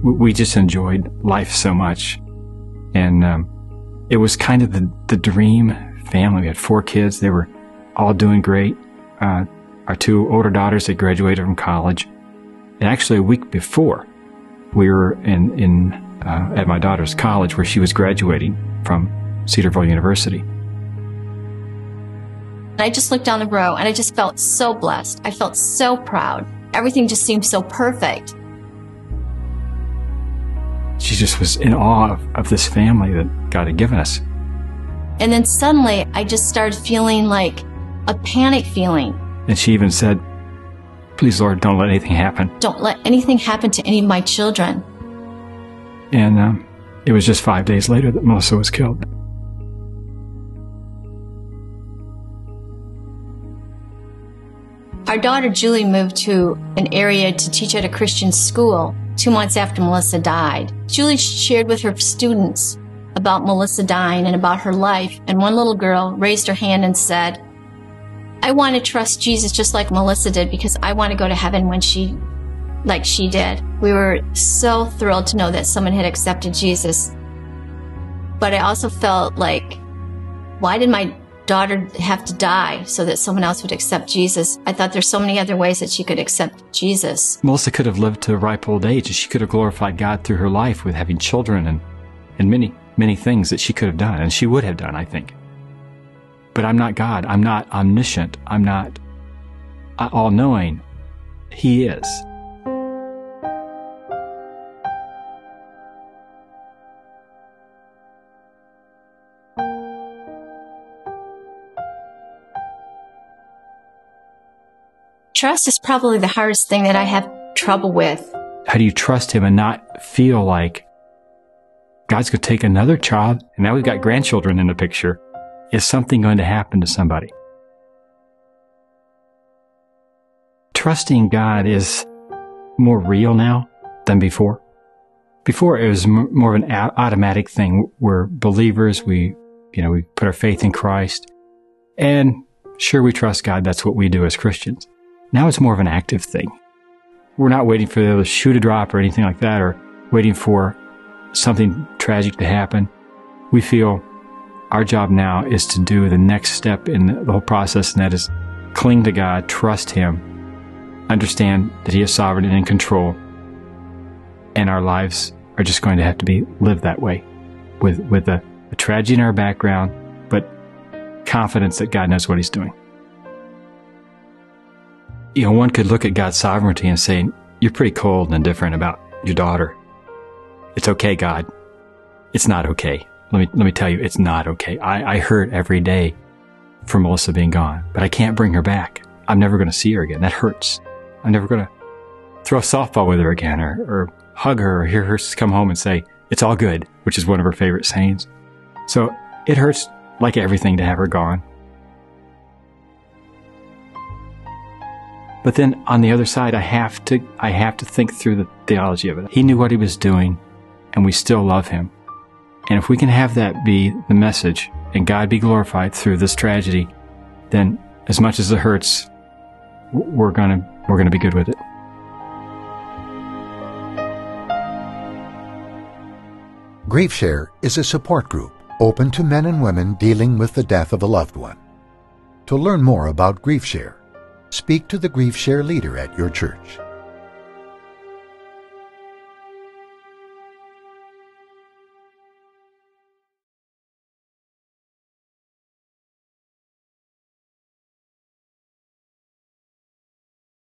we just enjoyed life so much. And it was kind of the dream family. We had 4 kids. They were all doing great. Our 2 older daughters had graduated from college. And actually a week before, we were at my daughter's college where she was graduating from Cedarville University. I just looked down the row and I just felt so blessed. I felt so proud. Everything just seemed so perfect. She just was in awe of this family that God had given us. And then suddenly I just started feeling like a panic feeling. And she even said, "Please, Lord, don't let anything happen. Don't let anything happen to any of my children." And it was just 5 days later that Melissa was killed. Our daughter Julie moved to an area to teach at a Christian school 2 months after Melissa died. Julie shared with her students about Melissa dying and about her life, and one little girl raised her hand and said, "I want to trust Jesus just like Melissa did because I want to go to heaven like she did." We were so thrilled to know that someone had accepted Jesus. But I also felt like, why did my daughter have to die so that someone else would accept Jesus? I thought there's so many other ways that she could accept Jesus. Melissa could have lived to a ripe old age, and she could have glorified God through her life with having children and many, many things that she could have done, and she would have done, I think. But I'm not God. I'm not omniscient. I'm not all-knowing. He is. Trust is probably the hardest thing that I have trouble with. How do you trust him and not feel like God's going to take another child, and now we've got grandchildren in the picture? Is something going to happen to somebody? Trusting God is more real now than before. Before, it was more of an automatic thing. We're believers. We put our faith in Christ. And sure, we trust God. That's what we do as Christians. Now it's more of an active thing. We're not waiting for the shoe to drop or anything like that, or waiting for something tragic to happen. We feel our job now is to do the next step in the whole process, and that is cling to God, trust Him, understand that He is sovereign and in control, and our lives are just going to have to be lived that way, with a tragedy in our background, but confidence that God knows what He's doing. One could look at God's sovereignty and say, "You're pretty cold and indifferent about your daughter. It's okay, God." It's not okay. Let me tell you, it's not okay. I hurt every day for Melissa being gone, but I can't bring her back. I'm never going to see her again. That hurts. I'm never going to throw a softball with her again, or hug her, or hear her come home and say, "It's all good," which is one of her favorite sayings. So it hurts like everything to have her gone. But then on the other side, I have to think through the theology of it. He knew what He was doing, and we still love Him. And if we can have that be the message, and God be glorified through this tragedy, then as much as it hurts, we're gonna be good with it. GriefShare is a support group open to men and women dealing with the death of a loved one. To learn more about GriefShare, speak to the GriefShare leader at your church.